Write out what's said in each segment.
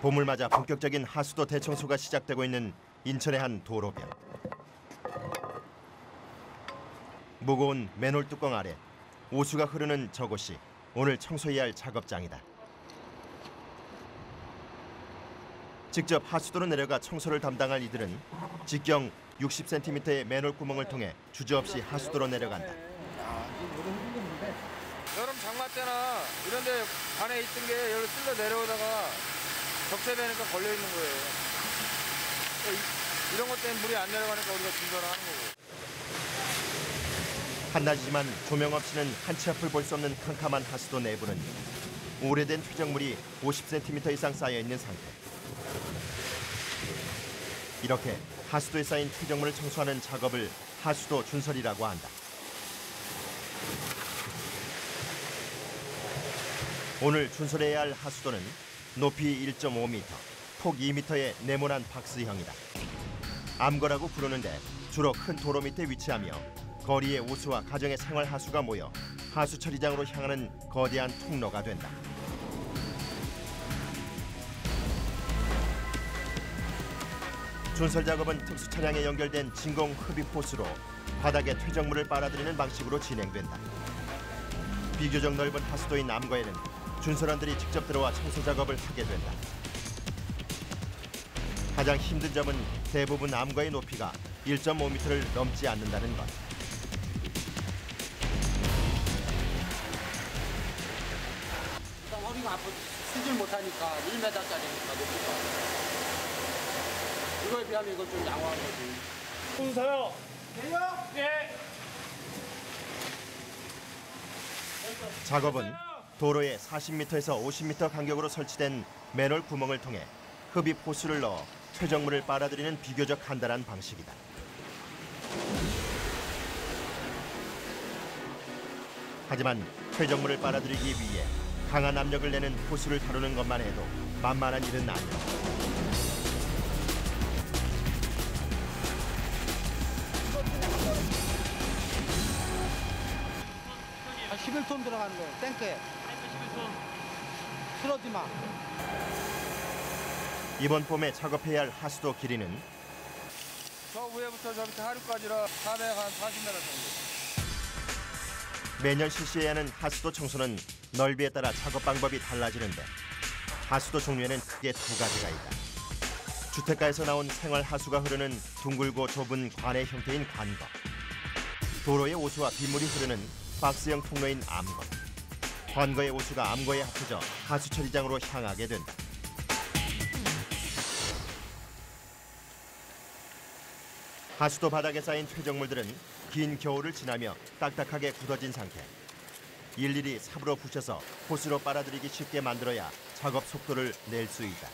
봄을 맞아 본격적인 하수도 대청소가 시작되고 있는 인천의 한 도로변. 무거운 맨홀 뚜껑 아래 오수가 흐르는 저곳이 오늘 청소해야 할 작업장이다. 직접 하수도로 내려가 청소를 담당할 이들은 직경 60cm의 맨홀 구멍을 통해 주저없이 하수도로 내려간다. 여름 장마 때나 이런 데 안에 있던 게 여기 쓸려 내려오다가 적재되니까 걸려 있는 거예요. 이런 것 때문에 물이 안 내려가니까 우리가 진전을 하는 거고. 한낮이지만 조명 없이는 한치 앞을 볼 수 없는 캄캄한 하수도 내부는 오래된 퇴적물이 50cm 이상 쌓여 있는 상태. 이렇게 하수도에 쌓인 퇴적물을 청소하는 작업을 하수도 준설이라고 한다. 오늘 준설해야 할 하수도는 높이 1.5m, 폭 2m의 네모난 박스형이다. 암거라고 부르는데 주로 큰 도로 밑에 위치하며 거리의 오수와 가정의 생활 하수가 모여 하수 처리장으로 향하는 거대한 통로가 된다. 준설 작업은 특수 차량에 연결된 진공 흡입 호스로 바닥에 퇴적물을 빨아들이는 방식으로 진행된다. 비교적 넓은 하수도인 암거에는 준설원들이 직접 들어와 청소 작업을 하게 된다. 가장 힘든 점은 대부분 암거의 높이가 1.5m를 넘지 않는다는 것. 허리가 아프 쓰질 못하니까 1m짜리니까 높이가. 이거에 비하면 이건 좀 양호한 거지. 순서요. 돼요? 예. 작업은 도로에 40m에서 50m 간격으로 설치된 맨홀 구멍을 통해 흡입 호스를 넣어 퇴적물을 빨아들이는 비교적 간단한 방식이다. 하지만 퇴적물을 빨아들이기 위해 강한 압력을 내는 호스를 다루는 것만 해도 만만한 일은 아니다. 한 11톤 들어가는 거예요. 탱크에. 11톤. 틀어지 마. 이번 봄에 작업해야 할 하수도 길이는 저 위에부터 저 밑에 하류까지라 440m 정도. 매년 실시해야 하는 하수도 청소는 넓이에 따라 작업 방법이 달라지는데 하수도 종류에는 크게 두 가지가 있다. 주택가에서 나온 생활 하수가 흐르는 둥글고 좁은 관의 형태인 관거, 도로의 오수와 빗물이 흐르는 박스형 통로인 암거, 관거의 오수가 암거에 합쳐져 하수 처리장으로 향하게 된다. 하수도 바닥에 쌓인 퇴적물들은 긴 겨울을 지나며 딱딱하게 굳어진 상태. 일일이 삽으로 부셔서 호스로 빨아들이기 쉽게 만들어야 작업 속도를 낼 수 있다.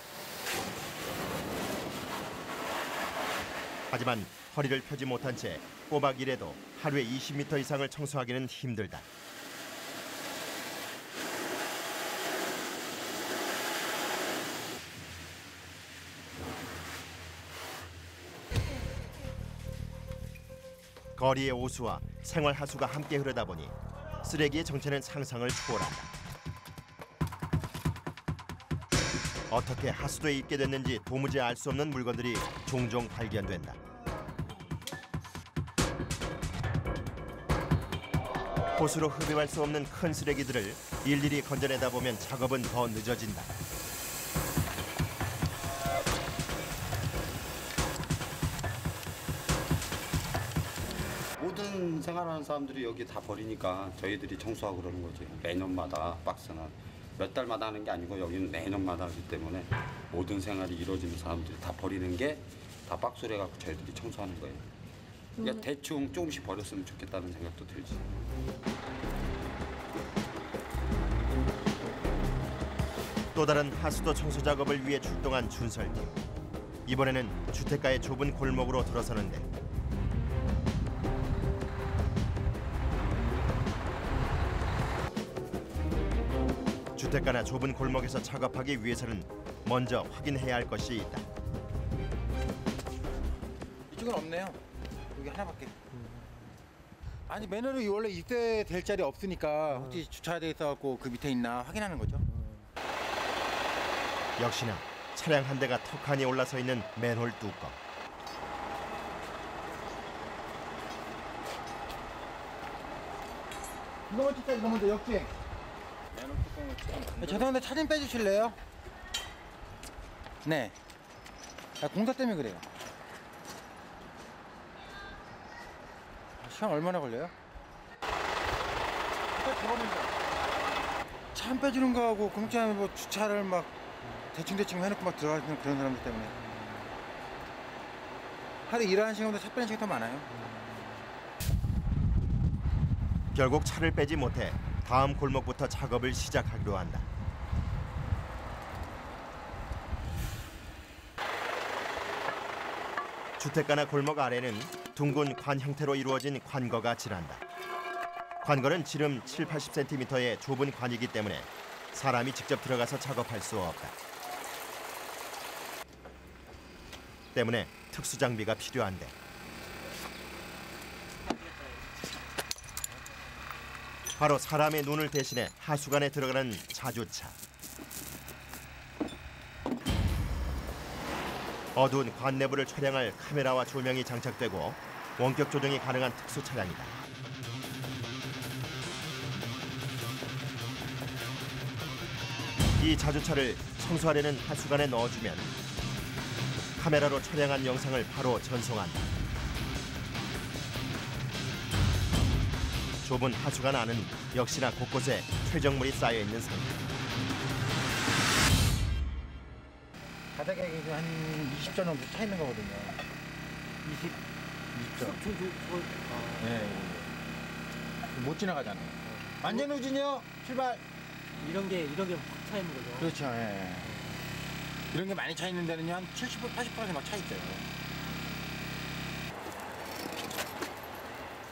하지만 허리를 펴지 못한 채 꼬박 일해도 하루에 20m 이상을 청소하기는 힘들다. 거리의 오수와 생활 하수가 함께 흐르다 보니 쓰레기의 정체는 상상을 초월한다. 어떻게 하수도에 있게 됐는지 도무지 알 수 없는 물건들이 종종 발견된다. 호수로 흡입할 수 없는 큰 쓰레기들을 일일이 건져내다 보면 작업은 더 늦어진다. 모든 생활하는 사람들이 여기 다 버리니까 저희들이 청소하고 그러는 거지. 매년마다 박스는 몇 달마다 하는 게 아니고 여기는 매년마다 하기 때문에 모든 생활이 이루어지는 사람들이 다 버리는 게 다 박스로 해갖고 저희들이 청소하는 거예요. 그러니까 대충 조금씩 버렸으면 좋겠다는 생각도 들지. 또 다른 하수도 청소 작업을 위해 출동한 준설팀. 이번에는 주택가의 좁은 골목으로 들어서는데 주택가나 좁은 골목에서 작업하기 위해서는 먼저 확인해야 할 것이 있다. 이쪽은 없네요. 여기 하나밖에. 아니 매너를 원래 입대될 자리 없으니까 혹시 주차돼 있어갖고 그 밑에 있나 확인하는 거죠. 역시나 차량 한 대가 턱하니 올라서 있는 맨홀 뚜껑. 이거 먼저 이거 먼저 역주행. 죄송한데 차 좀 빼주실래요? 네. 공사 때문에 그래요. 시간 얼마나 걸려요? 차 안 빼주는 거하고 공짜에 뭐 주차를 막 대충 해놓고 막 들어가는 그런 사람들 때문에 하루 일하는 시간보다 차 빼는 시간이 더 많아요. 결국 차를 빼지 못해 다음 골목부터 작업을 시작하기로 한다. 주택가나 골목 아래는 둥근 관 형태로 이루어진 관거가 질한다. 관거는 지름 7, 80cm의 좁은 관이기 때문에 사람이 직접 들어가서 작업할 수 없다. 때문에 특수 장비가 필요한데 바로 사람의 눈을 대신해 하수관에 들어가는 자주차. 어두운 관 내부를 촬영할 카메라와 조명이 장착되고 원격 조정이 가능한 특수 차량이다. 이 자주차를 청소하려는 하수관에 넣어주면 카메라로 촬영한 영상을 바로 전송한다. 좁은 하수관 안은 역시나 곳곳에 퇴적물이 쌓여 있는 상태. 바닥에 한 20점 정도 차 있는 거거든요. 20점. 네. 못 지나가잖아요. 완전 우진이요. 출발. 이런 게 확 차 있는 거죠. 그렇죠. 예. 이런 게 많이 차 있는 데는요 한 70%, 80% 막 차 있어요.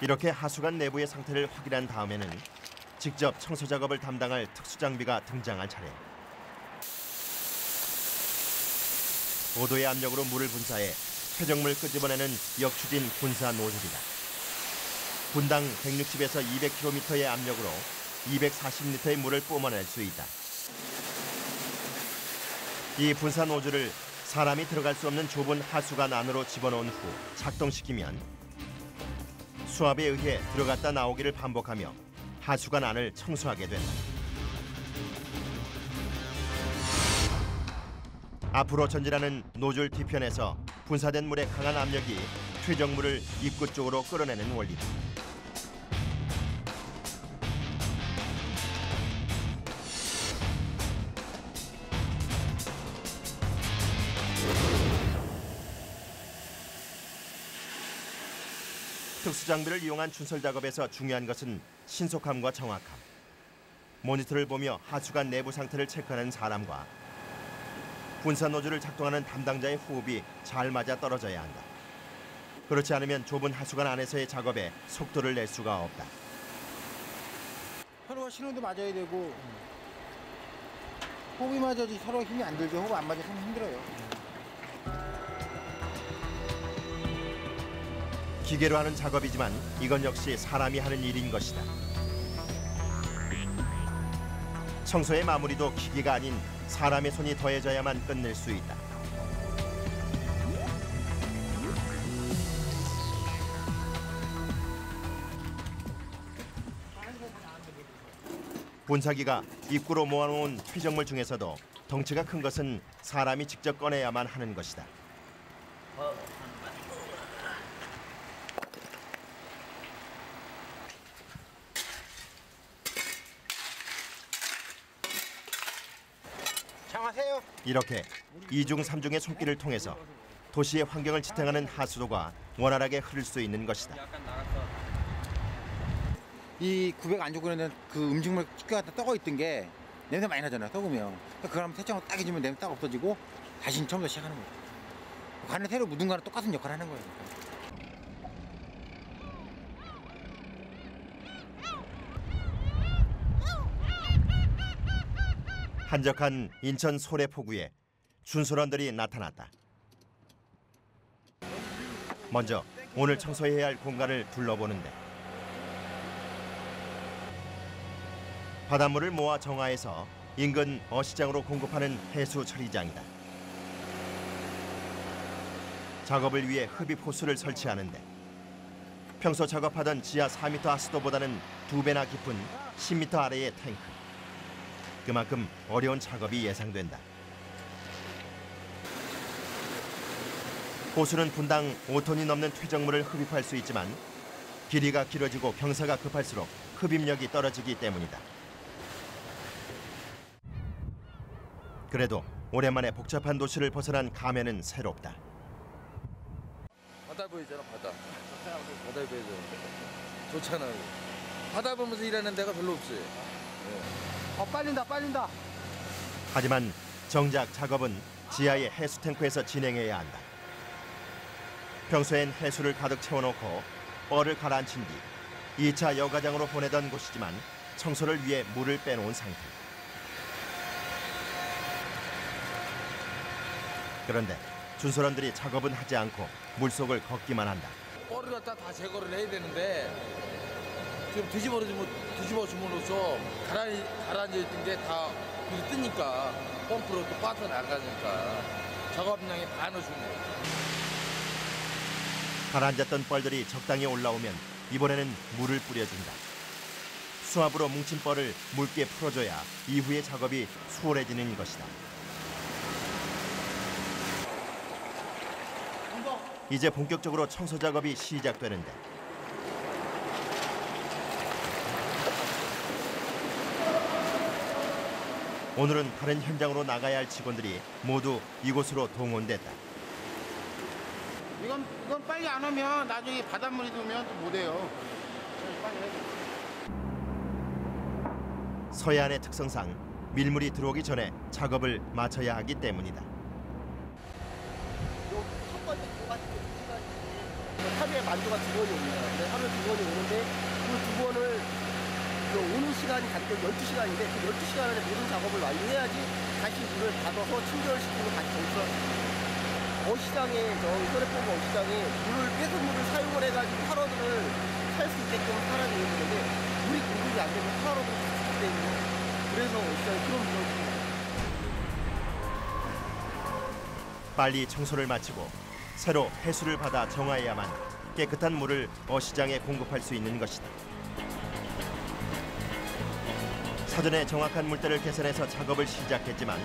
이렇게 하수관 내부의 상태를 확인한 다음에는 직접 청소 작업을 담당할 특수 장비가 등장할 차례. 고도의 압력으로 물을 분사해 퇴적물 끄집어내는 역추진 분사 노즐이다. 분당 160에서 200km의 압력으로 240리터의 물을 뿜어낼 수 있다. 이 분사 노즐을 사람이 들어갈 수 없는 좁은 하수관 안으로 집어넣은 후 작동시키면 수압에 의해 들어갔다 나오기를 반복하며 하수관 안을 청소하게 된다. 앞으로 전진하는 노즐 뒤편에서 분사된 물의 강한 압력이 퇴적물을 입구 쪽으로 끌어내는 원리다. 특수 장비를 이용한 준설 작업에서 중요한 것은 신속함과 정확함. 모니터를 보며 하수관 내부 상태를 체크하는 사람과 분사 노즐을 작동하는 담당자의 호흡이 잘 맞아 떨어져야 한다. 그렇지 않으면 좁은 하수관 안에서의 작업에 속도를 낼 수가 없다. 서로가 신호도 맞아야 되고 호흡이 맞아야지 서로 힘이 안 들죠. 호흡 안 맞아서 힘들어요. 기계로 하는 작업이지만 이건 역시 사람이 하는 일인 것이다. 청소의 마무리도 기계가 아닌 사람의 손이 더해져야만 끝낼 수 있다. 분사기가 입구로 모아놓은 퇴적물 중에서도 덩치가 큰 것은 사람이 직접 꺼내야만 하는 것이다. 장하세요. 이렇게 이중 삼중의 손길을 통해서 도시의 환경을 지탱하는 하수도가 원활하게 흐를 수 있는 것이다. 이 900 안 좋고 그러는 그 음식물 찌꺼기가 떡어 있던 게 냄새 많이 나잖아요. 떡으면. 그걸 한번 세척을 딱 해주면 냄새 딱 없어지고 다시 처음부터 시작하는 거예요. 관에 새로 묻은 거랑 똑같은 역할을 하는 거예요. 한적한 인천 소래포구에 준솔원들이 나타났다. 먼저 오늘 청소해야 할 공간을 둘러보는데 바닷물을 모아 정화해서 인근 어시장으로 공급하는 해수 처리장이다. 작업을 위해 흡입 호스를 설치하는데 평소 작업하던 지하 4m 하수도보다는 2배나 깊은 10m 아래의 탱크. 그만큼 어려운 작업이 예상된다. 호수는 분당 5톤이 넘는 퇴적물을 흡입할 수 있지만 길이가 길어지고 경사가 급할수록 흡입력이 떨어지기 때문이다. 그래도 오랜만에 복잡한 도시를 벗어난 감회는 새롭다. 바다 보이잖아, 바다. 바다 보이죠. 좋잖아요. 바다 보면서 일하는 데가 별로 없어요. 빨린다. 하지만 정작 작업은 지하의 해수 탱크에서 진행해야 한다. 평소엔 해수를 가득 채워놓고 뻘을 가라앉힌 뒤 2차 여가장으로 보내던 곳이지만 청소를 위해 물을 빼놓은 상태. 그런데 준설원들이 작업은 하지 않고 물속을 걷기만 한다. 뻘을 갖다 다 제거를 해야 되는데 지금 뒤집어줌으로써 가라앉아 있던 게 다 물이 뜨니까 펌프로 또 빠져나가니까 작업량이 반을 준 거예요. 가라앉았던 뻘들이 적당히 올라오면 이번에는 물을 뿌려준다. 수압으로 뭉친 뻘을 묽게 풀어줘야 이후의 작업이 수월해지는 것이다. 이제 본격적으로 청소 작업이 시작되는데 오늘은 다른 현장으로 나가야 할 직원들이 모두 이곳으로 동원됐다. 이건 빨리 안 하면 나중에 바닷물이 들면 또 못해요. 빨리 해. 서해안의 특성상 밀물이 들어오기 전에 작업을 마쳐야 하기 때문이다. 첫 번째 하루에 만두가 2번이 옵니다. 하루에 2번이 오는데 그 2번을 오는 시간이 간격 12시간인데 그 12시간 안에 모든 작업을 완료해야지 다시 물을 받아서 침결시키고 다시 정수를 어시장에 서해포구 어시장에 폐수물을 사용을 해가지고 활어들을 살 수 있게끔 하라는 얘기인데 물이 공급이 안 되면 활어들을 죽기 때문에 그래서 어시장에 그런 물을 줍니다. 빨리 청소를 마치고 새로 해수를 받아 정화해야만 깨끗한 물을 어시장에 공급할 수 있는 것이다. 사전에 정확한 물때를 계산해서 작업을 시작했지만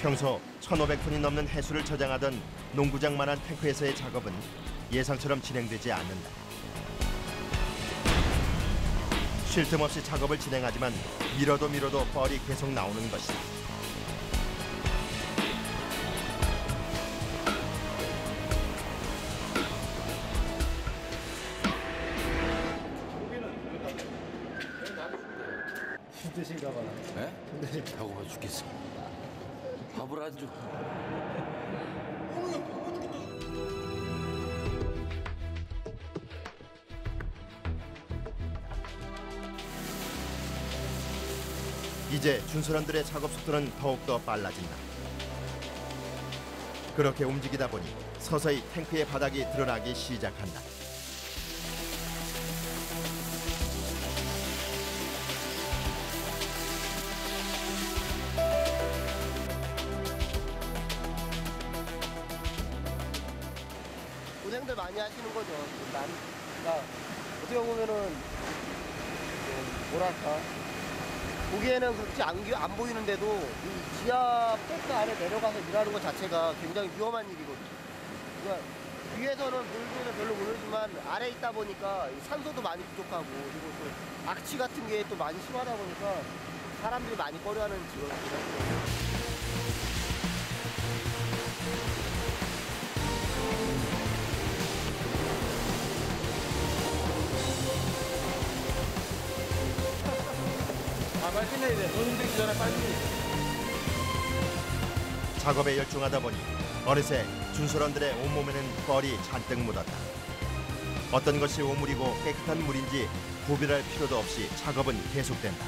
평소 1,500톤이 넘는 해수를 저장하던 농구장만한 탱크에서의 작업은 예상처럼 진행되지 않는다. 쉴 틈 없이 작업을 진행하지만 밀어도 뻘이 계속 나오는 것이다. 힘드신가 봐. 네? 배고파 죽겠어. 밥을 안 줘. 이제 준설원들의 작업 속도는 더욱더 빨라진다. 그렇게 움직이다 보니 서서히 탱크의 바닥이 드러나기 시작한다. 고생들 많이 하시는 거죠. 일단 그러니까 어떻게 보면은 뭐랄까 보기에는 그렇지 안 보이는데도 이 지하 탱크 안에 내려가서 일하는 것 자체가 굉장히 위험한 일이거든요. 그러니까 위에서는 물기는 별로 모르지만 아래 있다 보니까 산소도 많이 부족하고 그리고 또 악취 같은 게 또 많이 심하다 보니까 사람들이 많이 꺼려하는 직업입니다. 빨리 끝내야 돼. 돈 힘들기 전에 빨리. 작업에 열중하다 보니 어느새 준설원들의 온몸에는 뻘이 잔뜩 묻었다. 어떤 것이 오물이고 깨끗한 물인지 구별할 필요도 없이 작업은 계속된다.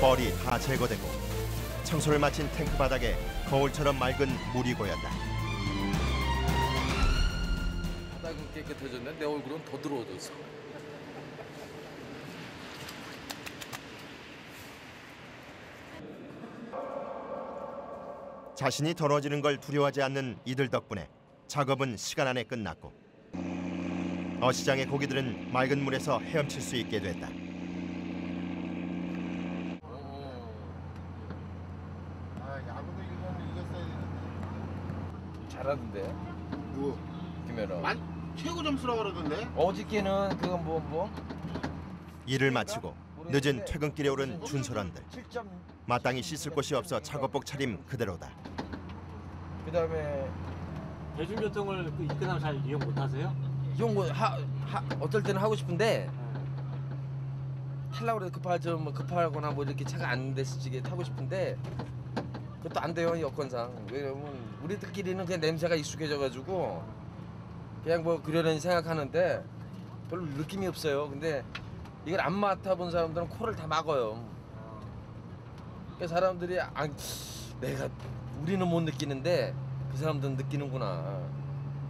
뻘이 다 제거되고 청소를 마친 탱크 바닥에 거울처럼 맑은 물이 고였다. 바닥은 깨끗해졌는데 내 얼굴은 더 더러워졌어. 자신이 더러워지는 걸 두려워하지 않는 이들 덕분에 작업은 시간 안에 끝났고 어시장의 고기들은 맑은 물에서 헤엄칠 수 있게 됐다. 아, 야구도 이겼어야 되는데. 잘하던데. 누구? 김연아. 최고 점수라고 그러던데. 어저께는 그건 뭐? 일을 마치고 늦은 퇴근길에 오른 준설원들. 7점. 마땅히 씻을 곳이 없어 작업복 차림 그대로다. 그다음에 대중교통을 이끌면 잘 이용 못하세요? 이런 거 어떨 때는 하고 싶은데 하려고 그래도 급하거나 뭐 이렇게 차가 안 됐을 때 타고 싶은데 그것도 안 돼요, 여건상. 왜냐면 우리들끼리는 그냥 냄새가 익숙해져가지고 그냥 뭐 그러려니 생각하는데 별로 느낌이 없어요. 근데 이걸 안 맡아본 사람들은 코를 다 막아요. 그러니까 사람들이 우리는 못 느끼는데 그 사람들은 느끼는구나.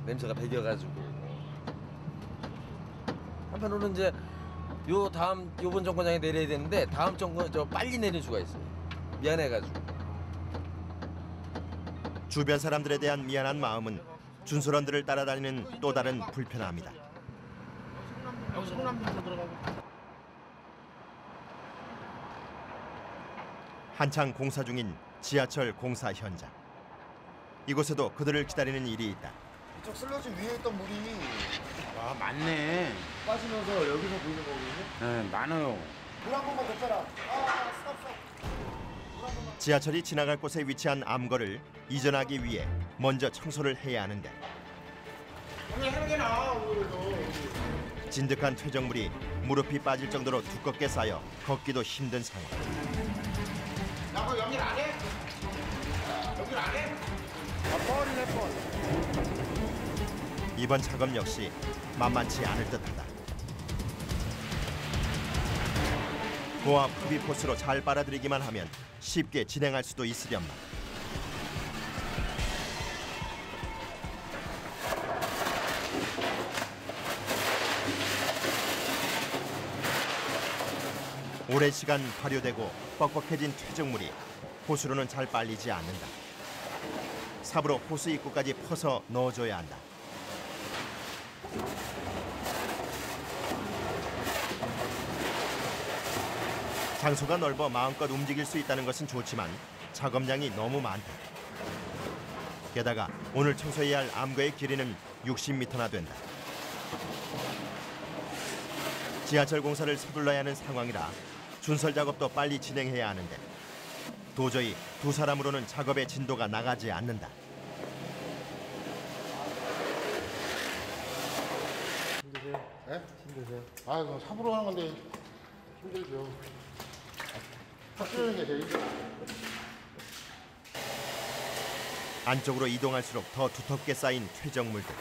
냄새가 배겨가지고. 한편으로는 이제 요번 정거장에 내려야 되는데 다음 정거 빨리 내릴 수가 있어요. 미안해가지고. 주변 사람들에 대한 미안한 마음은 준설원들을 따라다니는 또 다른 불편함이다. 여기 성남도 들어가고. 한창 공사 중인 지하철 공사 현장. 이곳에도 그들을 기다리는 일이 있다. 이쪽 슬러지 위에 있던 물이 아 많네. 빠지면서 여기서 보이는 거거든요. 네 많아요. 물 한 번만 더 써라. 스톱. 지하철이 지나갈 곳에 위치한 암거를 이전하기 위해 먼저 청소를 해야 하는데 오늘 하는 게 나아 오늘도. 진득한 퇴적물이 무릎이 빠질 정도로 두껍게 쌓여 걷기도 힘든 상황. 야, 그 연결 안 해? 연결 안 해? 뻔이네 뻔. 이번 작업 역시 만만치 않을 듯하다. 고압 흡입 호스로 잘 빨아들이기만 하면 쉽게 진행할 수도 있으련만. 오랜 시간 발효되고 뻑뻑해진 퇴적물이 호스로는 잘 빨리지 않는다. 삽으로 호스 입구까지 퍼서 넣어줘야 한다. 장소가 넓어 마음껏 움직일 수 있다는 것은 좋지만 작업량이 너무 많다. 게다가 오늘 청소해야 할 암거의 길이는 60m나 된다. 지하철 공사를 서둘러야 하는 상황이라 준설 작업도 빨리 진행해야 하는데 도저히 두 사람으로는 작업의 진도가 나가지 않는다. 힘드세요? 네? 힘드세요? 아 이거 삽으로 하는 건데 힘들죠. 삽질하는 게 제일 힘들어. 안쪽으로 이동할수록 더 두텁게 쌓인 퇴적물들.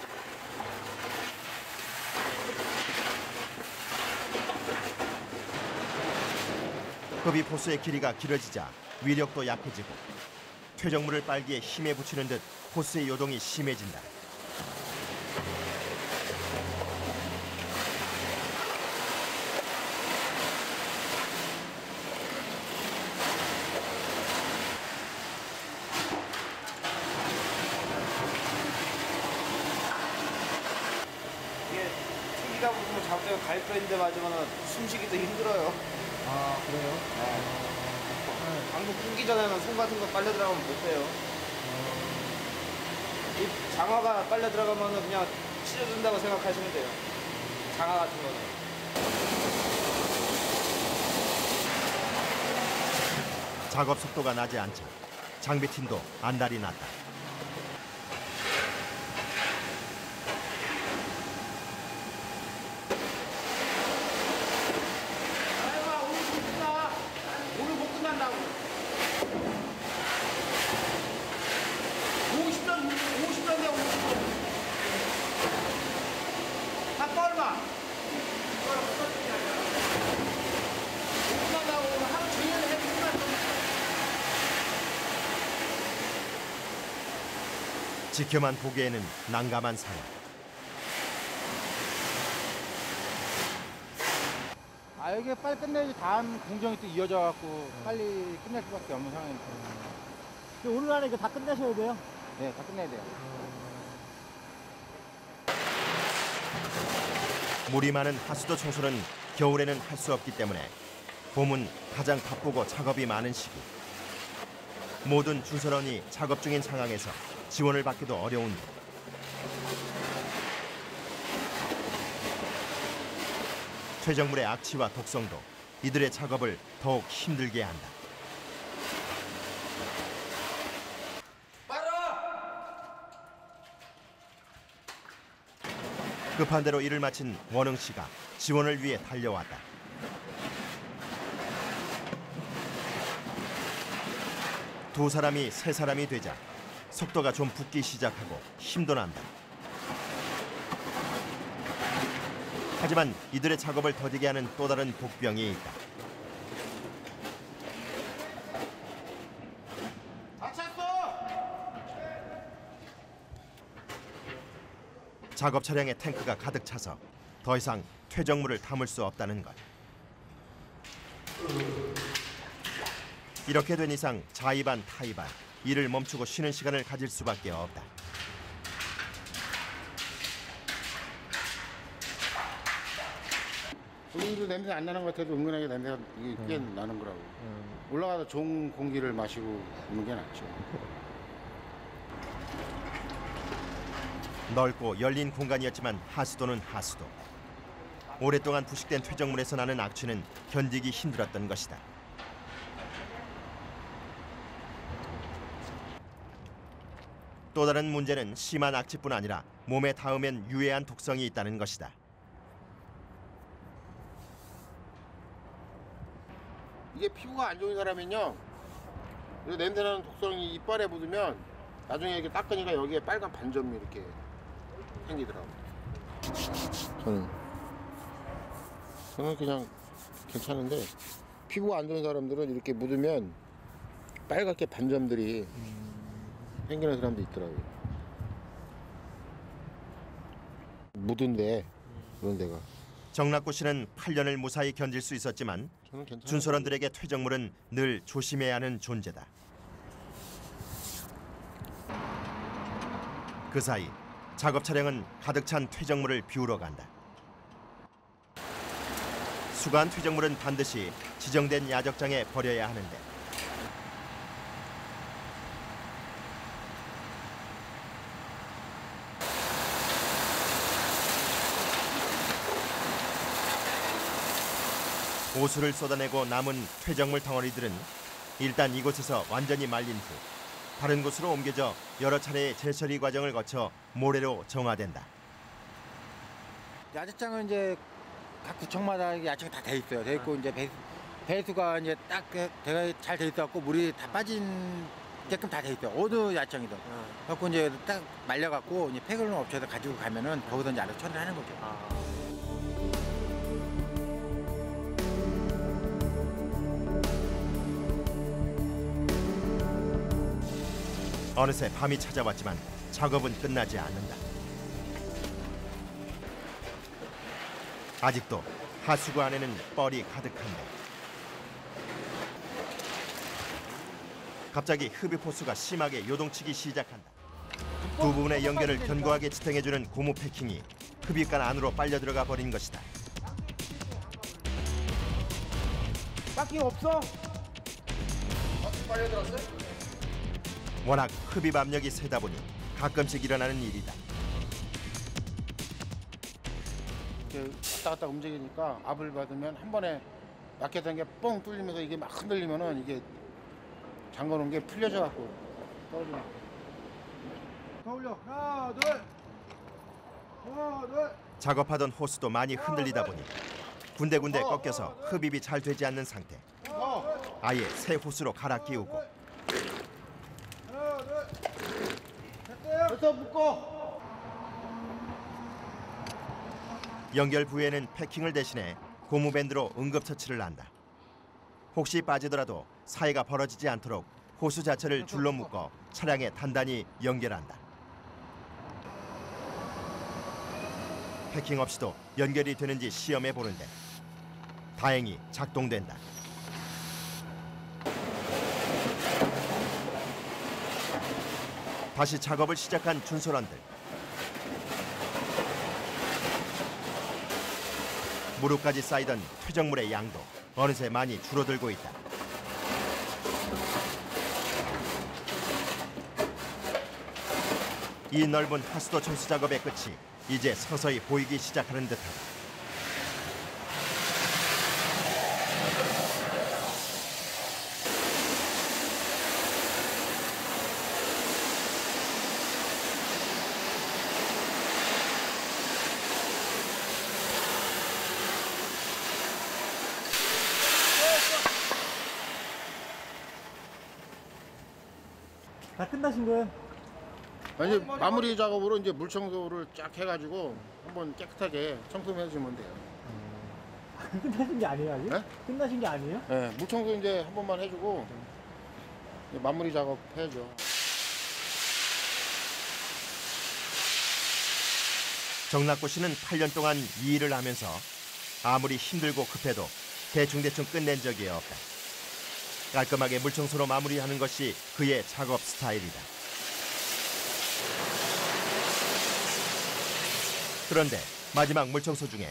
흡입 호스의 길이가 길어지자 위력도 약해지고 퇴적물을 빨기에 힘에 붙이는 듯 호스의 요동이 심해진다. 이게 튀기다 보면 잡다가 갈뼈인데 맞으면 숨쉬기도 힘들어요. 아 그래요? 방금 끊기 전에는 손 같은 거 빨려 들어가면 못 해요. 이 장화가 빨려 들어가면 그냥 찢어진다고 생각하시면 돼요. 장화 같은 거는. 작업 속도가 나지 않자 장비팀도 안달이 났다. 아이고 오늘 못 끝나. 오늘 못 끝난다고. 50년대 50년. 다 뻘마. 못 끝난다고 오늘 하루 종일 해도 끝나. 지켜만 보기에는 난감한 상황. 아 여기 빨리 끝내야지 다음 공정이 또 이어져 갖고 빨리 끝낼 수밖에 없는 상황이니까. 오늘 안에 이거 다 끝내셔야 돼요? 네, 다 끝내야 돼요. 물이 많은 하수도 청소는 겨울에는 할 수 없기 때문에 봄은 가장 바쁘고 작업이 많은 시기. 모든 준설원이 작업 중인 상황에서 지원을 받기도 어려운 데 퇴적물의 악취와 독성도 이들의 작업을 더욱 힘들게 한다. 급한 대로 일을 마친 원흥 씨가 지원을 위해 달려왔다. 두 사람이 세 사람이 되자 속도가 좀 붙기 시작하고 힘도 난다. 하지만 이들의 작업을 더디게 하는 또 다른 복병이 있다. 작업 차량에 탱크가 가득 차서 더 이상 퇴적물을 담을 수 없다는 것. 이렇게 된 이상 자의반 타의반 일을 멈추고 쉬는 시간을 가질 수밖에 없다. 본인도 냄새 안 나는 것 같아도 은근하게 냄새가 이게 꽤 나는 거라고. 올라가서 좋은 공기를 마시고 오는 게 낫죠. 넓고 열린 공간이었지만 하수도는 하수도. 오랫동안 부식된 퇴적물에서 나는 악취는 견디기 힘들었던 것이다. 또 다른 문제는 심한 악취뿐 아니라 몸에 닿으면 유해한 독성이 있다는 것이다. 이게 피부가 안 좋은 사람은요, 이 냄새나는 독성이 이빨에 묻으면 나중에 이렇게 닦으니까 여기에 빨간 반점이 이렇게 생기더라고요. 저는 그냥 괜찮은데 피부가 안 좋은 사람들은 이렇게 묻으면 빨갛게 반점들이 생기는 사람도 있더라고요. 묻은데 그런 데가. 정락구 씨는 8년을 무사히 견딜 수 있었지만 저는 괜찮아요. 준설원들에게 퇴적물은 늘 조심해야 하는 존재다. 그 사이 작업 차량은 가득 찬 퇴적물을 비우러 간다. 수거한 퇴적물은 반드시 지정된 야적장에 버려야 하는데 오수를 쏟아내고 남은 퇴적물 덩어리들은 일단 이곳에서 완전히 말린 후 다른 곳으로 옮겨져 여러 차례의 재처리 과정을 거쳐 모래로 정화된다. 야자장은 이제 각 구청마다 야채가 다 돼 있어요. 돼 있고 이제 배수가 이제 딱 대가 잘 돼 있어갖고 물이 다 빠진게끔 다 돼 있어요. 어느 야장이든. 그래갖고 이제 딱 말려갖고 이제 폐기물 업체에서 가지고 가면은 거기서 이제 알아서 처리를 하는 거죠. 어느새 밤이 찾아왔지만 작업은 끝나지 않는다. 아직도 하수구 안에는 뻘이 가득한데 갑자기 흡입 호수가 심하게 요동치기 시작한다. 두 부분의 연결을 견고하게 지탱해주는 고무 패킹이 흡입관 안으로 빨려 들어가 버린 것이다. 바퀴 없어? 빨려 들었어요? 워낙 흡입 압력이 세다 보니 가끔씩 일어나는 일이다. 이렇게 왔다 갔다 움직이니까 압을 받으면 한 번에 막혔던 게 뻥 뚫리면서 이게 막 흔들리면은 이게 잠궈놓은 게 풀려져 갖고 떨어지는. 더 올려. 하나, 둘. 하나, 둘. 작업하던 호수도 많이 흔들리다 보니 군데군데 꺾여서 흡입이 잘 되지 않는 상태. 아예 새 호수로 갈아 끼우고 됐어, 묶어. 연결 부위에는 패킹을 대신해 고무밴드로 응급처치를 한다. 혹시 빠지더라도 사이가 벌어지지 않도록 호수 자체를 줄로 묶어 차량에 단단히 연결한다. 해킹 없이도 연결이 되는지 시험해 보는데 다행히 작동된다. 다시 작업을 시작한 준솔원들. 무릎까지 쌓이던 퇴적물의 양도 어느새 많이 줄어들고 있다. 이 넓은 하수도 청소 작업의 끝이 이제 서서히 보이기 시작하는 듯하다. 다 끝나신 거예요? 이제 마무리 작업으로 이제 물 청소를 쫙 해가지고 한번 깨끗하게 청소해 주면 돼요. 끝나신 게 아니에요 아직? 네? 끝나신 게 아니에요? 네, 물 청소 이제 한 번만 해주고 이제 마무리 작업 해야죠. 정낙구 씨는 8년 동안 이 일을 하면서 아무리 힘들고 급해도 대충대충 끝낸 적이 없다. 깔끔하게 물청소로 마무리하는 것이 그의 작업 스타일이다. 그런데 마지막 물청소 중에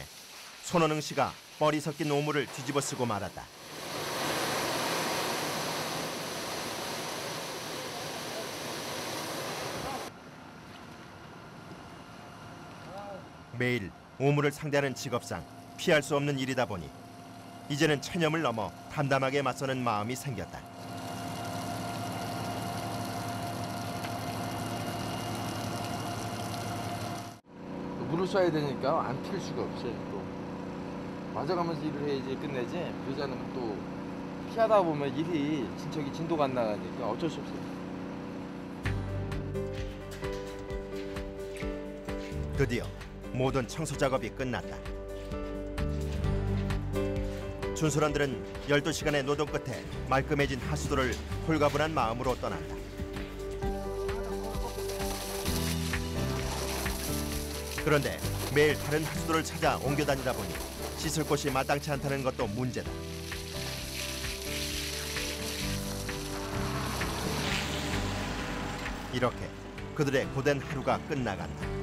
손원흥 씨가 뻘이 섞인 오물을 뒤집어 쓰고 말았다. 매일 오물을 상대하는 직업상 피할 수 없는 일이다 보니 이제는 체념을 넘어 담담하게 맞서는 마음이 생겼다. 물을 쏴야 되니까 안 필 수가 없어요. 또 맞아가면서 일을 해야지 끝내지. 그러지 않으면 또 피하다 보면 일이 진척이 진도가 안 나가니까 어쩔 수 없어요. 드디어 모든 청소 작업이 끝났다. 준솔원들은 12시간의 노동 끝에 말끔해진 하수도를 홀가분한 마음으로 떠난다. 그런데 매일 다른 하수도를 찾아 옮겨 다니다 보니 씻을 곳이 마땅치 않다는 것도 문제다. 이렇게 그들의 고된 하루가 끝나간다.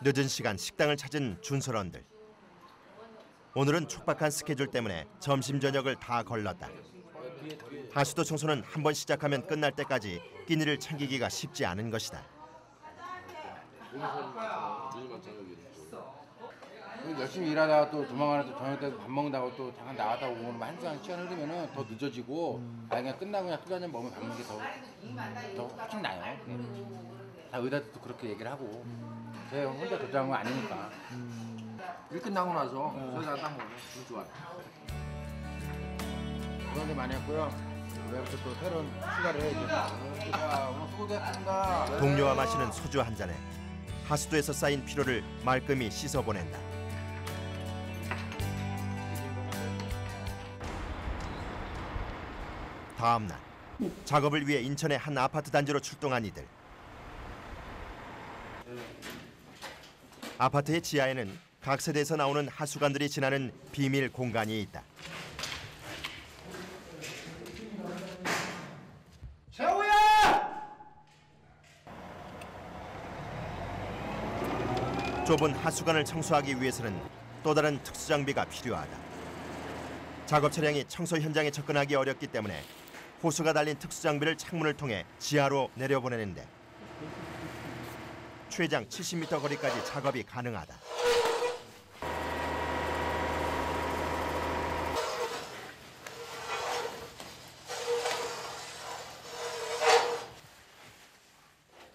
늦은 시간 식당을 찾은 준솔원들. 오늘은 촉박한 스케줄 때문에 점심 저녁을 다 걸렀다. 하수도 청소는 한 번 시작하면 끝날 때까지 끼니를 챙기기가 쉽지 않은 것이다. 열심히 일하다가 또 조만간에 또 저녁 때 밥 먹는다고 또 잠깐 나갔다 오고 뭐 한 시간 흐르면은 더 늦어지고 그냥 끝나고 그냥 술 한잔 먹으면 밥 먹는 게 더 훨씬 나요. 다 의사들도 그렇게 얘기를 하고 제가 혼자 조장한 건 아니니까. 일 끝나고 나서 소주 딱 먹어. 물 좋아. 고생 많이 했고요. 내일부터 또 새로운 휴가를 해야죠. 자, 오늘 수고했습니다. 동료와 마시는 소주 한 잔에 하수도에서 쌓인 피로를 말끔히 씻어보낸다. 다음 날 작업을 위해 인천의 한 아파트 단지로 출동한 이들. 아파트의 지하에는 각 세대에서 나오는 하수관들이 지나는 비밀 공간이 있다. 좁은 하수관을 청소하기 위해서는 또 다른 특수 장비가 필요하다. 작업 차량이 청소 현장에 접근하기 어렵기 때문에 호수가 달린 특수 장비를 창문을 통해 지하로 내려보내는데 최장 70m 거리까지 작업이 가능하다.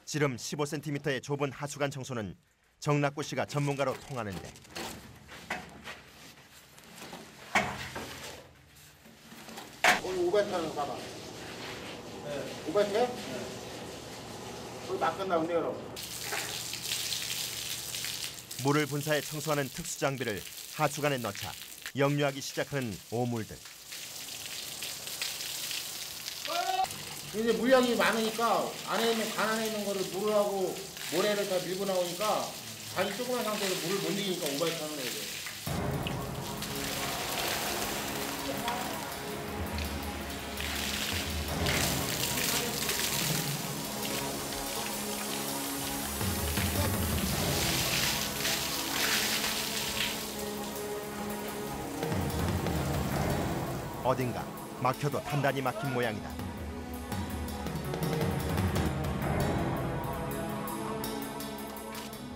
지름 15cm의 좁은 하수관 청소는 정낙구 씨가 전문가로 통하는데 오늘 500타는 봐봐. 네. 500해? 네. 거의 막 끝나는데 여러분. 물을 분사해 청소하는 특수 장비를 하수관에 넣자 역류하기 시작하는 오물들. 이제 물량이 많으니까 안에 있는 간 안에 있는 거를 물을 하고 모래를 다 밀고 나오니까 간이 조그만 상태에서 물을 못 이기니까 오바이트 하는 거예요. 어딘가 막혀도 단단히 막힌 모양이다.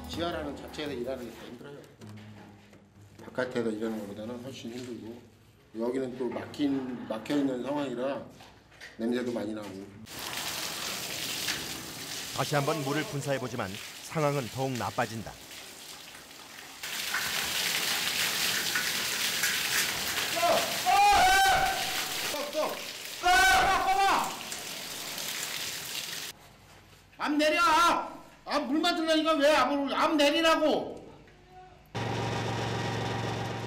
지하라는 자체에서 일하는 게 더 힘들어요. 바깥에서 일하는 것보다는 훨씬 힘들고 여기는 또 막혀 있는 상황이라 냄새도 많이 나고. 다시 한번 물을 분사해보지만 상황은 더욱 나빠진다. 암 내려! 물만 들라니까 왜 암 내리라고!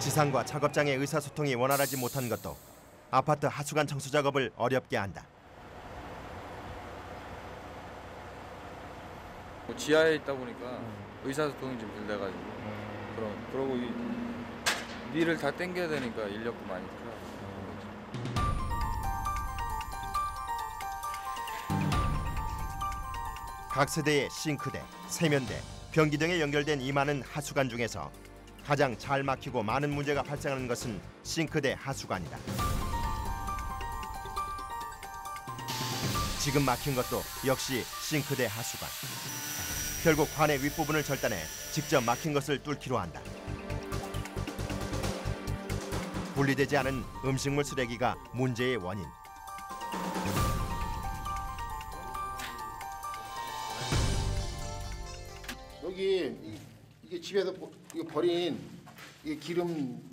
지상과 작업장의 의사소통이 원활하지 못한 것도 아파트 하수관 청소 작업을 어렵게 한다. 지하에 있다 보니까 의사소통이 좀 덜 돼가지고 그러고 위를 다 당겨야 되니까 인력도 많이 필요하고. 각 세대의 싱크대, 세면대, 변기 등에 연결된 이 많은 하수관 중에서 가장 잘 막히고 많은 문제가 발생하는 것은 싱크대 하수관이다. 지금 막힌 것도 역시 싱크대 하수관. 결국 관의 윗부분을 절단해 직접 막힌 것을 뚫기로 한다. 분리되지 않은 음식물 쓰레기가 문제의 원인. 여기 이게 집에서 이거 버린 이 기름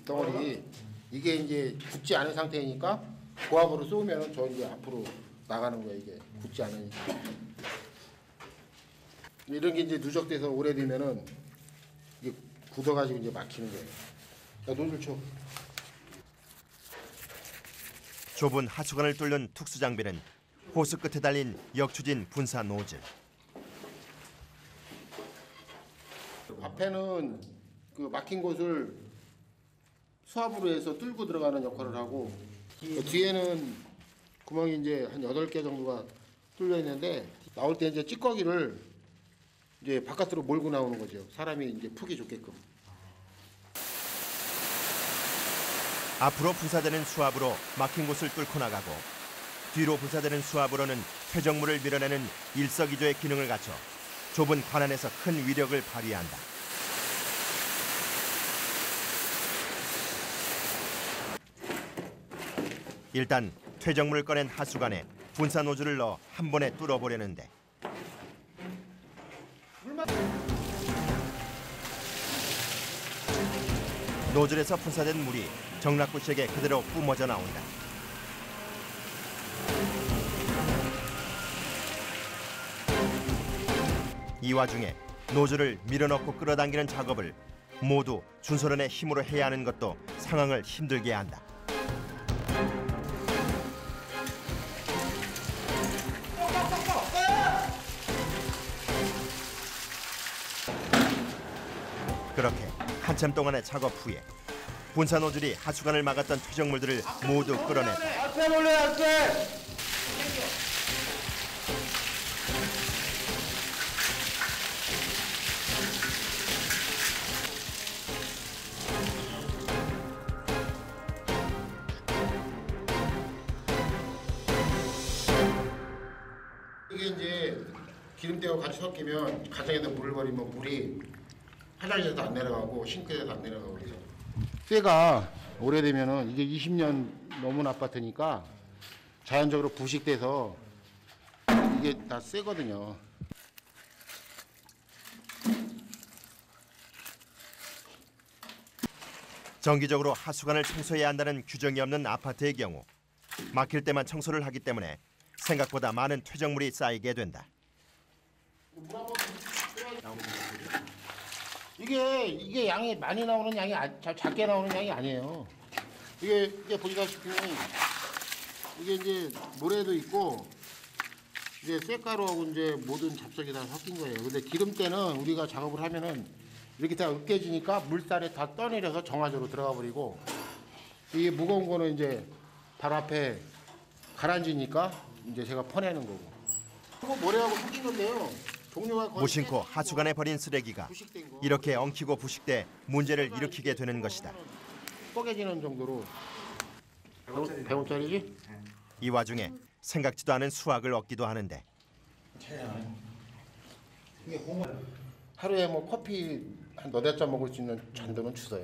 덩어리 이게 이제 굳지 않은 상태이니까 고압으로 쏘면 저 이제 앞으로 나가는 거예요. 이게 굳지 않으니까. 이런 게 이제 누적돼서 오래되면은 이게 굳어가지고 이제 막히는 거예요. 야, 노즐 쳐. 좁은 하수관을 뚫는 특수 장비는 호스 끝에 달린 역추진 분사 노즐. 앞에는 그 막힌 곳을 수압으로 해서 뚫고 들어가는 역할을 하고 뒤에는 구멍이 이제 한 8개 정도가 뚫려 있는데 나올 때 이제 찌꺼기를 이제 바깥으로 몰고 나오는 거죠. 사람이 이제 푸기 좋게끔. 앞으로 분사되는 수압으로 막힌 곳을 뚫고 나가고 뒤로 분사되는 수압으로는 퇴적물을 밀어내는 일석이조의 기능을 갖춰 좁은 관안에서 큰 위력을 발휘한다. 일단 퇴적물을 꺼낸 하수관에 분사 노즐을 넣어 한 번에 뚫어보려는데 노즐에서 분사된 물이 정락구식에 그대로 뿜어져 나온다. 이 와중에 노즐을 밀어넣고 끌어당기는 작업을 모두 준선원의 힘으로 해야 하는 것도 상황을 힘들게 한다. 그렇게 한참 동안의 작업 후에 분사 노즐이 하수관을 막았던 퇴적물들을 모두 끌어냈다. 앞에 몰래 앞에. 이게 이제 기름때하고 같이 섞이면 가정에서 물을 버리면 물이 화장실에서 안 내려가고 싱크대에서 안 내려가고 그래서 쇠가 오래되면은 이게 20년 넘은 아파트니까 자연적으로 부식돼서 이게 다 쇠거든요. 정기적으로 하수관을 청소해야 한다는 규정이 없는 아파트의 경우 막힐 때만 청소를 하기 때문에 생각보다 많은 퇴적물이 쌓이게 된다. 이게 양이 많이 나오는 양이 작게 나오는 양이 아니에요. 이게 보시다시피 이게 이제 모래도 있고 이제 쇳가루하고 이제 모든 잡석이 다 섞인 거예요. 근데 기름때는 우리가 작업을 하면은 이렇게 다 으깨지니까 물살에 다 떠내려서 정화조로 들어가 버리고 이게 무거운 거는 이제 바로 앞에 가라앉으니까 이제 제가 퍼내는 거고. 이거 모래하고 섞인 건데요. 종류가 거의 무심코 하수관에 버린 쓰레기가 이렇게 엉키고 부식돼 문제를 일으키게 되는 것이다. 뻐개지는 정도로 100원짜리지? 이 와중에 생각지도 않은 수확을 얻기도 하는데 하루에 뭐 커피 한 너댓 잔 먹을 수 있는 잔돈은 주어요.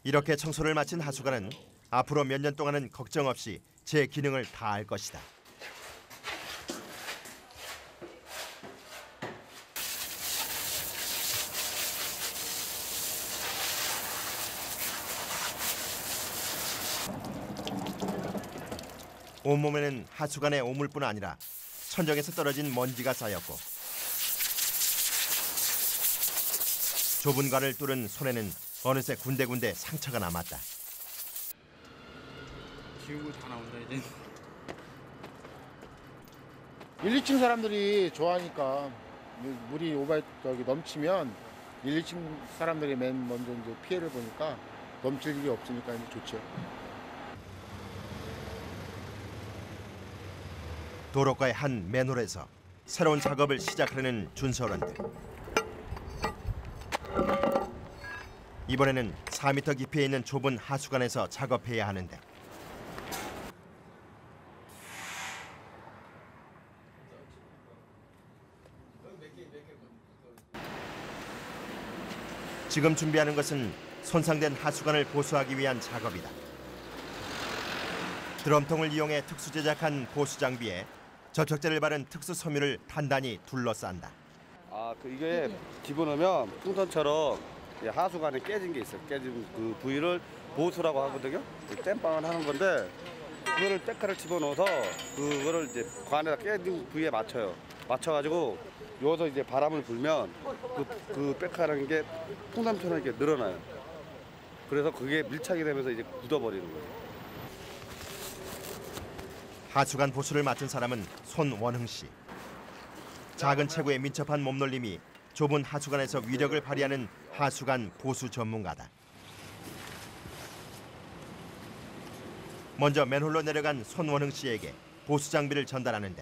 이렇게 청소를 마친 하수관은 앞으로 몇 년 동안은 걱정 없이 제 기능을 다할 것이다. 온몸에는 하수관의 오물뿐 아니라 천정에서 떨어진 먼지가 쌓였고 좁은 관을 뚫은 손에는 어느새 군데군데 상처가 남았다. 지우고 다 나온다 이제. 1, 2층 사람들이 좋아하니까 물이 넘치면 1, 2층 사람들이 맨 먼저 이제 피해를 보니까 넘칠 일이 없으니까 이제 좋죠. 도로가의 한 맨홀에서 새로운 작업을 시작하려는 준서원들. 이번에는 4m 깊이에 있는 좁은 하수관에서 작업해야 하는데 지금 준비하는 것은 손상된 하수관을 보수하기 위한 작업이다. 드럼통을 이용해 특수 제작한 보수 장비에 접착제를 바른 특수 섬유를 단단히 둘러싼다. 이게 집어넣으면 풍선처럼 하수관에 깨진 게 있어요. 깨진 그 부위를 보수라고 하거든요. 땜빵을 하는 건데 그거를 백화를 집어넣어서 그거를 이제 관에다 깨진 부위에 맞춰요. 맞춰가지고 여기서 이제 바람을 불면 그 백화라는 게 풍선처럼 이렇게 늘어나요. 그래서 그게 밀착이 되면서 이제 굳어버리는 거예요. 하수관 보수를 맡은 사람은 손원흥 씨. 작은 체구에 민첩한 몸놀림이 좁은 하수관에서 위력을 발휘하는 하수관 보수 전문가다. 먼저 맨홀로 내려간 손원흥 씨에게 보수 장비를 전달하는데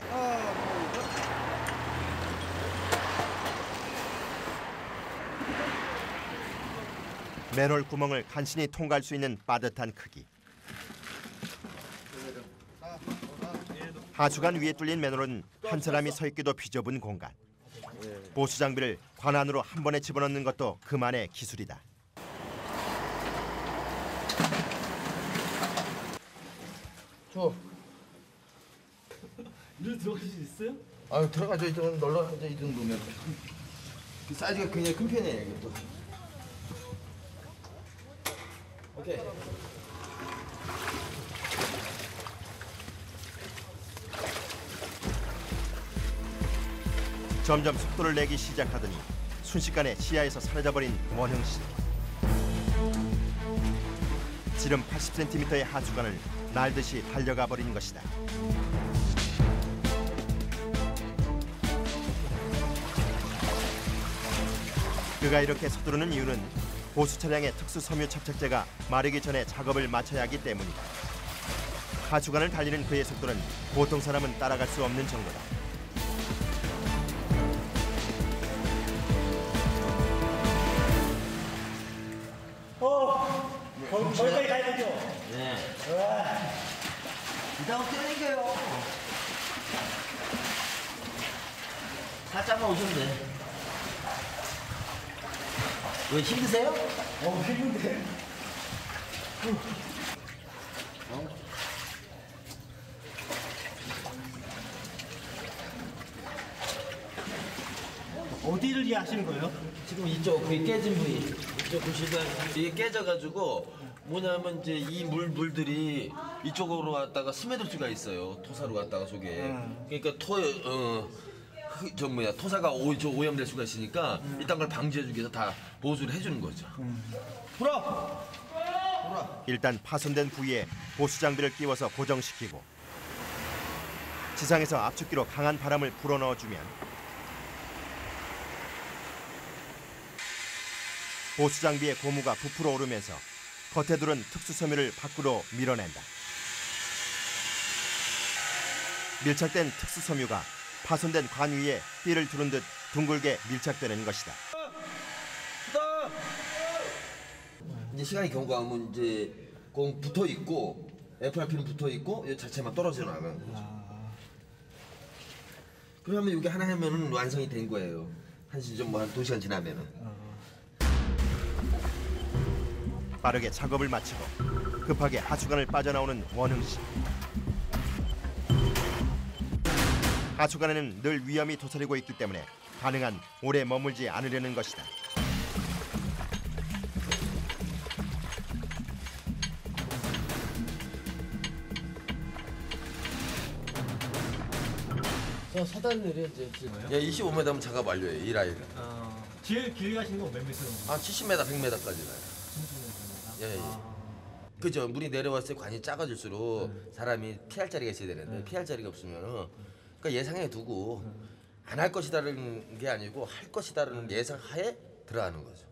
맨홀 구멍을 간신히 통과할 수 있는 빠듯한 크기. 하수관 위에 뚫린 맨홀은 한 사람이 서 있기도 비좁은 공간. 보수 장비를 관 안으로 한 번에 집어넣는 것도 그만의 기술이다. 이리 들어갈 수 있어요? 들어가죠. 이 정도 널널하죠. 이 정도면. 그 사이즈가 굉장히 큰 편이에요. 이것도. 오케이. 점점 속도를 내기 시작하더니 순식간에 시야에서 사라져버린 원흥 씨. 지름 80cm의 하수관을 날듯이 달려가 버린 것이다. 그가 이렇게 서두르는 이유는 보수 차량의 특수 섬유 접착제가 마르기 전에 작업을 마쳐야 하기 때문이다. 하수관을 달리는 그의 속도는 보통 사람은 따라갈 수 없는 정도다. 거기까지 가야 되죠? 네. 이따가 뛰어내겨요. 살짝만 오시면 돼. 왜 힘드세요? 힘든데. 어디를 이해하시는 거예요? 지금 이쪽 그 깨진 부위 이쪽 보시면 이게 깨져가지고 뭐냐면 이제 이 물들이 이쪽으로 갔다가 스며들 수가 있어요. 토사로 갔다가 속에. 그러니까 토사가 오염될 수가 있으니까 이딴 걸 방지해주기 위해서 다 보수를 해주는 거죠. 일단 파손된 부위에 보수 장비를 끼워서 고정시키고 지상에서 압축기로 강한 바람을 불어넣어주면 보수 장비의 고무가 부풀어 오르면서 겉에 두른 특수 섬유를 밖으로 밀어낸다. 밀착된 특수 섬유가 파손된 관 위에 띠를 두른 듯 둥글게 밀착되는 것이다. 이제 시간이 경과하면 이제 공 붙어 있고 FRP는 붙어 있고 이 자체만 떨어져 나가는 거죠. 그러면 이게 하나 하면은 완성이 된 거예요. 한 시점 한 2시간 지나면은. 빠르게 작업을 마치고 급하게 하수관을 빠져나오는 원흥 씨. 하수관에는 늘 위험이 도사리고 있기 때문에 가능한 오래 머물지 않으려는 것이다. 저 사단 내려 이제. 예, 25m면 작업 완료예요. 이 라인은. 제일 길게 가시는 건 몇 미터 정도? 한 70m, 100m까지 나요. 예, 예. 그죠. 물이 내려왔을 때 관이 작아질수록 사람이 피할 자리가 있어야 되는데 피할 자리가 없으면은 그러니까 예상해 두고 안 할 것이다라는 게 아니고 할 것이다라는 예상하에 들어가는 거죠.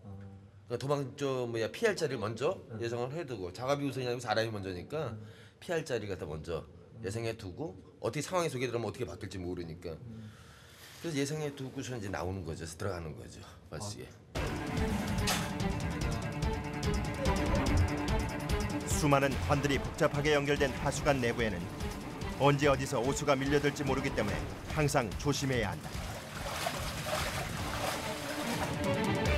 그러니까 피할 자리를 먼저 예상을 해두고 작업이 우선이 아니고 사람이 먼저니까 피할 자리가 더 먼저 예상해 두고 어떻게 상황이 속에 들어가면 어떻게 바뀔지 모르니까 그래서 예상해 두고서 이제 나오는 거죠. 들어가는 거죠. 맞지? 수많은 관들이 복잡하게 연결된 하수관 내부에는 언제 어디서 오수가 밀려들지 모르기 때문에 항상 조심해야 한다.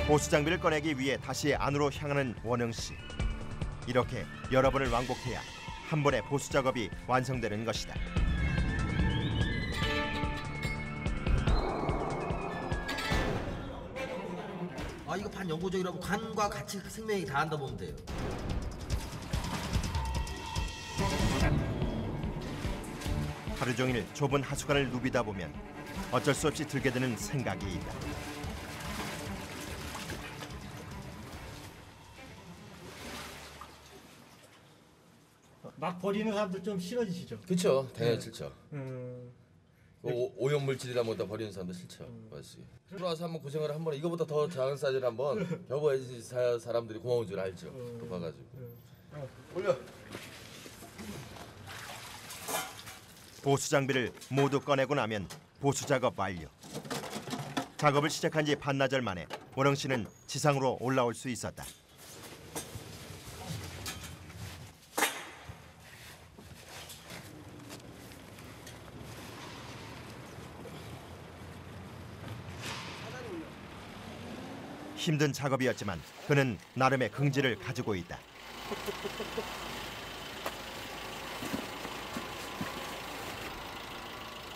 보수 장비를 꺼내기 위해 다시 안으로 향하는 원흥 씨. 이렇게 여러 번을 왕복해야 한 번에 보수 작업이 완성되는 것이다. 이거 반영구적이라고 관과 같이 생명이 다 한다 보면 돼요. 하루 종일 좁은 하수관을 누비다 보면 어쩔 수 없이 들게 되는 생각이 있다. 막 버리는 사람들 좀 싫어지시죠? 그렇죠. 당연히 싫죠. 오염 물질이다 뭐다 버리는 사람도 싫죠. 맞지. 들어와서 한번 고생을 한번 이거보다 더 작은 사이즈를 한번 여봐야지 사람들이 고마운 줄 알죠. 또 봐가지고. 올려. 보수 장비를 모두 꺼내고 나면 보수 작업 완료. 작업을 시작한 지 반나절 만에 원흥 씨는 지상으로 올라올 수 있었다. 힘든 작업이었지만 그는 나름의 긍지를 가지고 있다.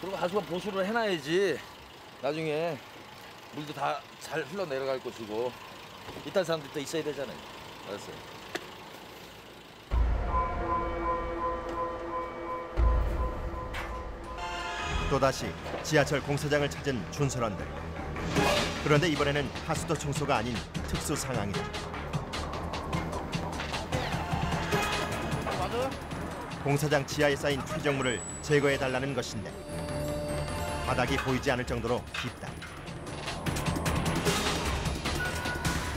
그리고 하수관 보수를 해놔야지 나중에 물도 다 잘 흘러내려갈 것이고 이딴 사람들이 또 있어야 되잖아요. 알았어요. 또다시 지하철 공사장을 찾은 준설원들. 그런데 이번에는 하수도 청소가 아닌 특수 상황이다. 공사장 지하에 쌓인 퇴적물을 제거해달라는 것인데 바닥이 보이지 않을 정도로 깊다.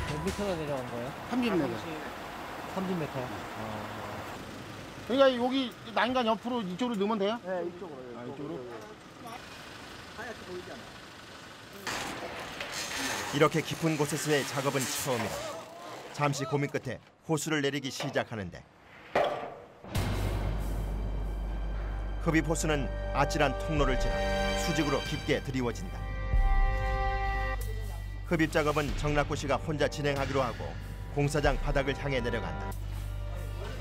몇 미터나 내려간 거예요? 30m. 30m. 그러니까 여기 난간 옆으로 이쪽으로 넣으면 돼요? 네, 이쪽으로. 이쪽으로? 하얗게 보이지 않아. 이렇게 깊은 곳에서의 작업은 처음이다. 잠시 고민 끝에 호수를 내리기 시작하는데 흡입 호수는 아찔한 통로를 지나 수직으로 깊게 드리워진다. 흡입 작업은 정락구 씨가 혼자 진행하기로 하고 공사장 바닥을 향해 내려간다.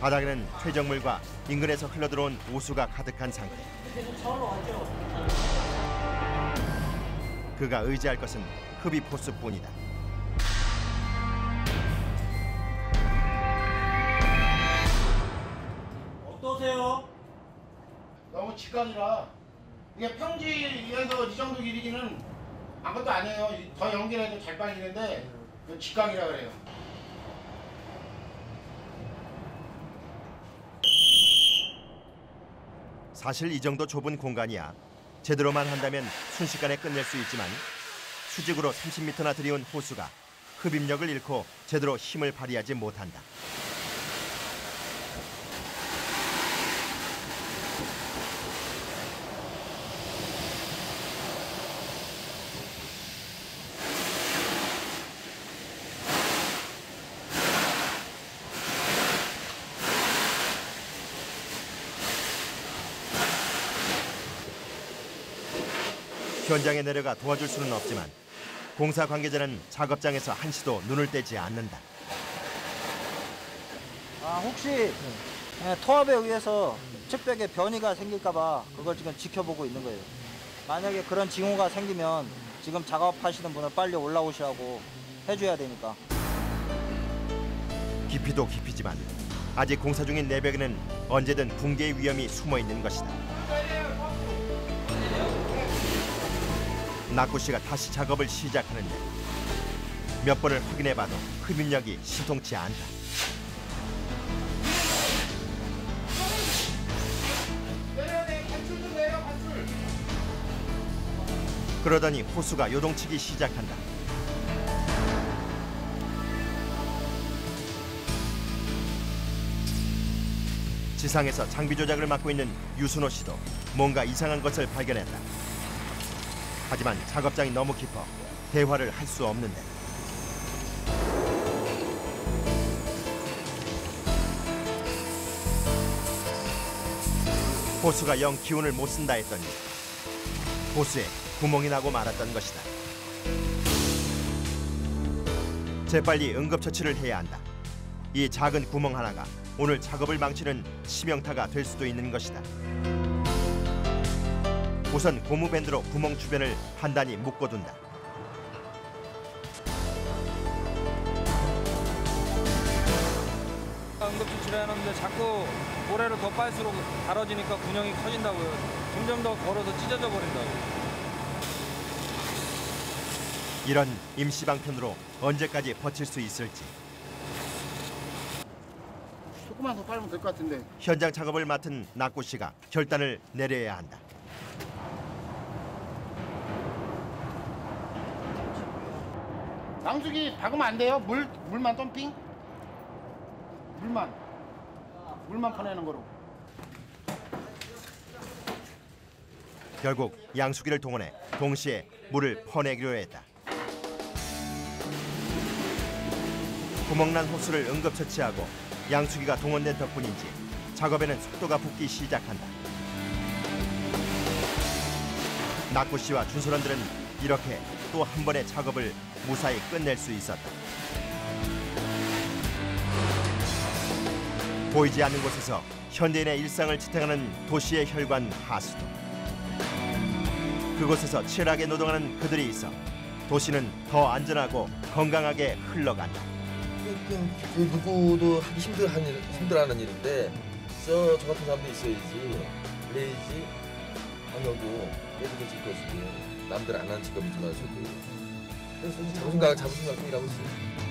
바닥에는 퇴적물과 인근에서 흘러들어온 오수가 가득한 상태. 그가 의지할 것은 흡입 호수뿐이다. 어떠세요? 너무 직관이라 이게 평지에서 이 정도 길이기는 아무것도 아니에요. 더 연결해도 잘 빨리는데 직강이라 그래요. 사실 이 정도 좁은 공간이야 제대로만 한다면 순식간에 끝낼 수 있지만 수직으로 30m나 들이온 호수가 흡입력을 잃고 제대로 힘을 발휘하지 못한다. 현장에 내려가 도와줄 수는 없지만 공사 관계자는 작업장에서 한시도 눈을 떼지 않는다. 혹시 토합에 의해서 측벽에 변이가 생길까봐 그걸 지금 지켜보고 있는 거예요. 만약에 그런 징후가 생기면 지금 작업하시는 분은 빨리 올라오시라고 해줘야 되니까. 깊이도 깊이지만 아직 공사 중인 내벽에는 언제든 붕괴의 위험이 숨어 있는 것이다. 낙구 씨가 다시 작업을 시작하는데 몇 번을 확인해봐도 흡입력이 신통치 않다. 그러더니 호수가 요동치기 시작한다. 지상에서 장비 조작을 맡고 있는 유순호 씨도 뭔가 이상한 것을 발견했다. 하지만 작업장이 너무 깊어 대화를 할 수 없는데. 호수가 영 기운을 못 쓴다 했더니 호수에 구멍이 나고 말았던 것이다. 재빨리 응급처치를 해야 한다. 이 작은 구멍 하나가 오늘 작업을 망치는 치명타가 될 수도 있는 것이다. 우선 고무밴드로 구멍 주변을 단단히 묶어둔다. 응급조치를 해놨는데 자꾸 모래를 더 빨수록 달아지니까 군형이 커진다고요. 점점 더 걸어서 찢어져 버린다고. 이런 임시방편으로 언제까지 버틸 수 있을지. 조금만 더 빨면 될 것 같은데. 현장 작업을 맡은 낙구 씨가 결단을 내려야 한다. 양수기 박으면 안 돼요? 물만 덤핑? 물만 퍼내는 거로. 결국 양수기를 동원해 동시에 물을 퍼내기로 했다. 구멍난 호수를 응급처치하고 양수기가 동원된 덕분인지 작업에는 속도가 붙기 시작한다. 낙구 씨와 준선원들은 이렇게 또 한 번의 작업을 무사히 끝낼 수 있었다. 보이지 않는 곳에서 현대인의 일상을 지탱하는 도시의 혈관 하수도. 그곳에서 치열하게 노동하는 그들이 있어 도시는 더 안전하고 건강하게 흘러간다. 그 누구도 하기 힘들어하는 일인데 저 같은 사람도 있어야지. 그래야지 방역도 깨끗해질 것이고 남들 안 하는 직업이지만 저도 그래서 자부심 갖고 일하고 있어요.